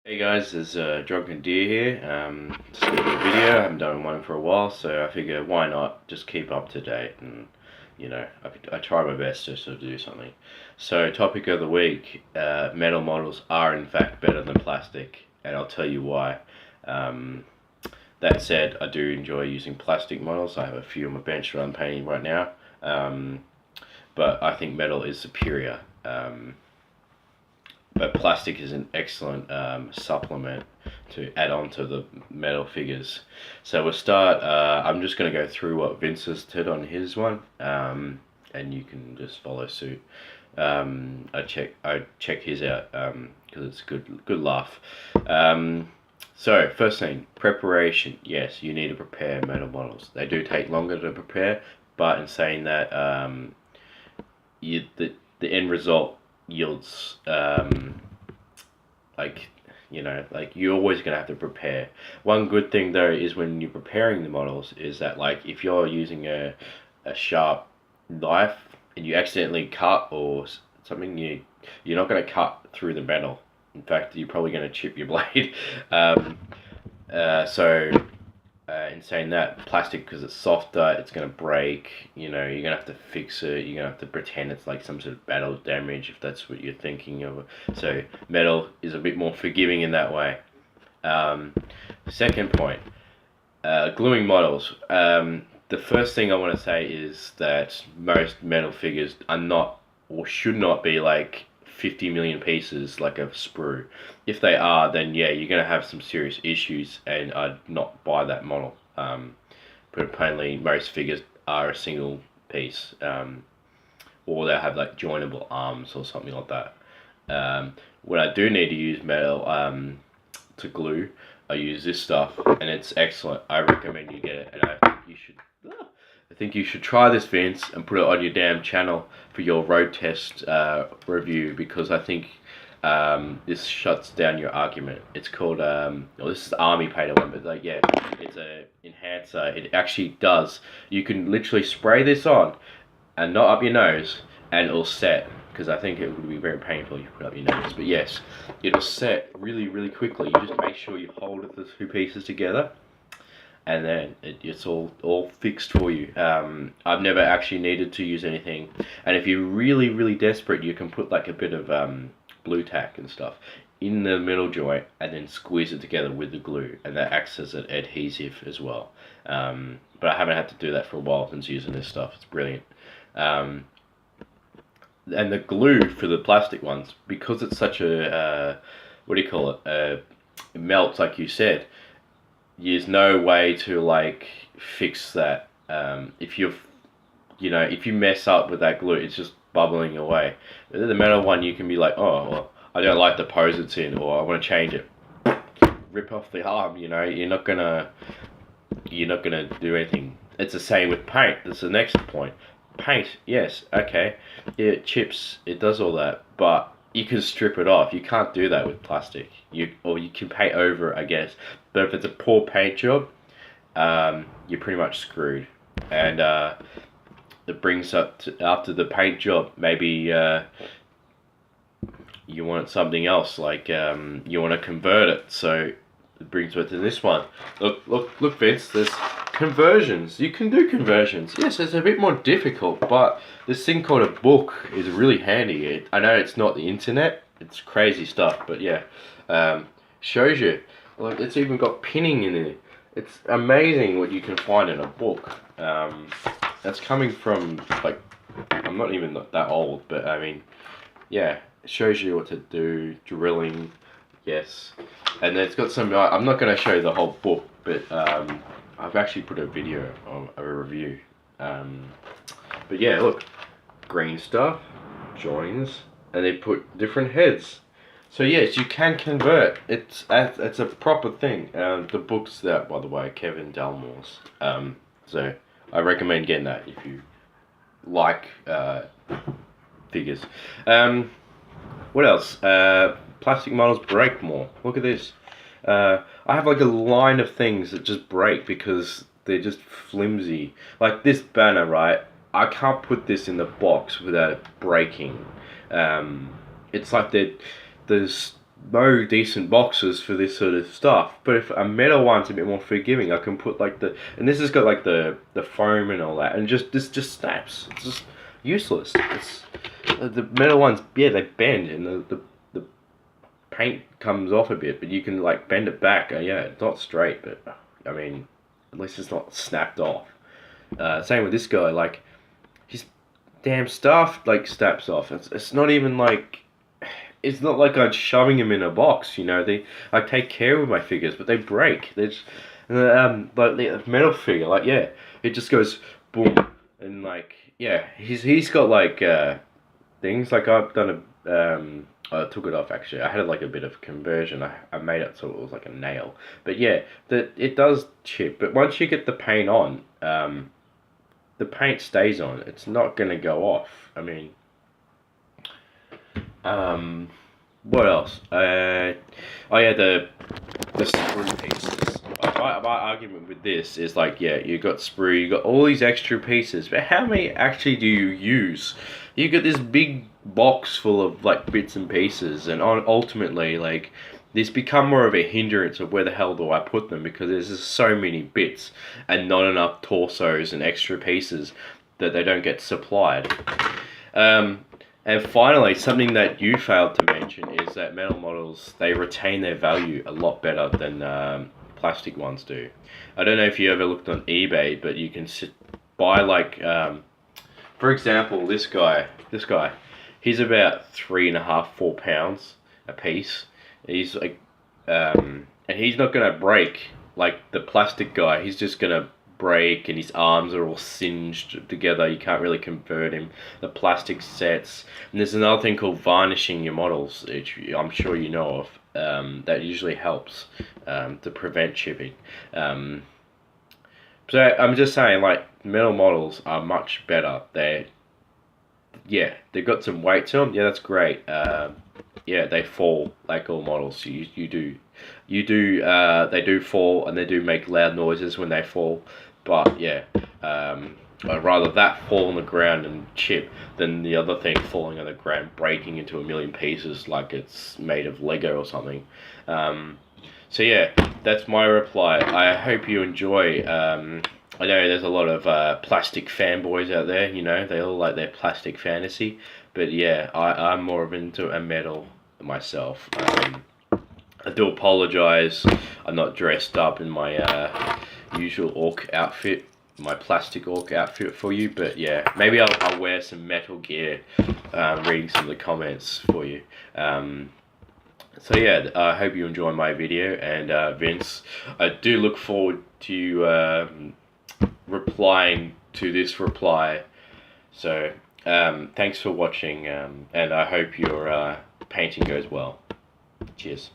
Hey guys, there's Drunken Deer here. Just a little video. I haven't done one for a while, so I figure why not just keep up to date and I try my best to sort of do something. So topic of the week: metal models are in fact better than plastic, and I'll tell you why. Um, that said, I do enjoy using plastic models. I have a few on my bench that I'm painting right now, but I think metal is superior. But plastic is an excellent supplement to add on to the metal figures. So we'll start. I'm just going to go through what Vince has did on his one, and you can just follow suit. I check his out because it's good laugh. So first thing, preparation. Yes, you need to prepare metal models. They do take longer to prepare, but in saying that, the end result yields like you're always gonna have to prepare. One good thing though is when you're preparing the models is that, like, if you're using a sharp knife and you accidentally cut or something, you're not gonna cut through the metal. In fact, you're probably gonna chip your blade. So in saying that, plastic, because it's softer, it's gonna break. You're gonna have to fix it. You're gonna have to pretend it's like some sort of battle damage if that's what you're thinking of. So metal is a bit more forgiving in that way. Second point, gluing models. The first thing I want to say is that most metal figures are not, or should not be, like 50 million pieces like a sprue. If they are, then yeah, you're going to have some serious issues, and I'd not buy that model. Put it plainly, most figures are a single piece, or they'll have like joinable arms or something like that. When I do need to use metal to glue, I use this stuff, and it's excellent. I recommend you get it, and I think you should try this, Vince, and put it on your damn channel for your road test review, because I think this shuts down your argument. It's called, well, this is the army painter one, but like, yeah, it's a enhancer. It actually does. You can literally spray this on and not up your nose, and it'll set. Because I think it would be very painful if you put up your nose. But yes, it'll set really, really quickly. You just make sure you hold the two pieces together, and then it's all fixed for you. I've never actually needed to use anything, and if you're really, really desperate, you can put like a bit of blue tack and stuff in the middle joint, and then squeeze it together with the glue, and that acts as an adhesive as well. But I haven't had to do that for a while since using this stuff. It's brilliant. And the glue for the plastic ones, because it's such a what do you call it? It melts, like you said. There's no way to like fix that. If if you mess up with that glue, it's just bubbling away. But the metal one, you can be like, oh, well, I don't like the pose it's in, or I want to change it. Rip off the arm. You're not gonna do anything. It's the same with paint. That's the next point. Paint, yes, okay, it chips, it does all that, but you can strip it off. You can't do that with plastic. You can paint over it, I guess, but if it's a poor paint job, you're pretty much screwed. And it brings up to, after the paint job, maybe you want something else, like you want to convert it. So it brings me to this one. Look, Vince. There's conversions. You can do conversions. Yes, it's a bit more difficult, but this thing called a book is really handy. I know it's not the internet. It's crazy stuff, but yeah, shows you. Like, it's even got pinning in it. It's amazing what you can find in a book. That's coming from, like, I'm not even that old, but I mean, yeah, it shows you what to do. Drilling. Yes, and then it's got some. I'm not going to show you the whole book, but I've actually put a video of a review. But yeah, look, green stuff, joins, and they put different heads. So yes, you can convert. It's a proper thing. The book's that, by the way, Kevin Dalmore's. So I recommend getting that if you like figures. What else? Plastic models break more. Look at this. I have like a line of things that just break because they're just flimsy. Like this banner, right? I can't put this in the box without it breaking. It's like there's no decent boxes for this sort of stuff. But if a metal one's a bit more forgiving, I can put like and this has got like the foam and all that, and this just snaps. It's just useless. It's the metal ones, yeah, they bend and the paint comes off a bit, but you can like bend it back. Yeah, it's not straight, but I mean, at least it's not snapped off. Same with this guy, like his damn stuff like snaps off. It's not even like it's not like I'm shoving them in a box. You know, I take care of my figures, but they break. They just, like the metal figure, like yeah, it just goes boom, and like yeah, he's got like things like I've done I took it off actually. I had like a bit of conversion. I made it so it was like a nail. But yeah, it does chip. But once you get the paint on, the paint stays on. It's not gonna go off. I mean, what else? Oh yeah, the sprue pieces. My argument with this is like, yeah, you got sprue, you got all these extra pieces, but how many actually do you use? You got this big box full of like bits and pieces, and ultimately, like, this become more of a hindrance of where the hell do I put them, because there's just so many bits and not enough torsos and extra pieces that they don't get supplied. And finally, something that you failed to mention is that metal models, they retain their value a lot better than plastic ones do. I don't know if you ever looked on eBay, but you can buy like, for example, this guy, he's about 3.5, 4 pounds a piece. He's like, and he's not gonna break like the plastic guy. He's just gonna break, and his arms are all singed together. You can't really convert him. The plastic sets, and there's another thing called varnishing your models, which I'm sure you know of. That usually helps to prevent chipping. So I'm just saying, like, metal models are much better. Yeah, they've got some weight to them. Yeah, that's great. Yeah, they fall like all models. You do, they do fall, and they do make loud noises when they fall. But yeah, I'd rather that fall on the ground and chip than the other thing falling on the ground, breaking into a million pieces like it's made of Lego or something. So yeah, that's my reply. I hope you enjoy. I know there's a lot of plastic fanboys out there. You know, they all like their plastic fantasy. But yeah, I'm more of into a metal myself. I do apologize. I'm not dressed up in my usual orc outfit, my plastic orc outfit for you, but yeah, maybe I'll wear some metal gear, reading some of the comments for you. So yeah, I hope you enjoy my video, and Vince, I do look forward to you replying to this reply. So thanks for watching, and I hope your painting goes well. Cheers.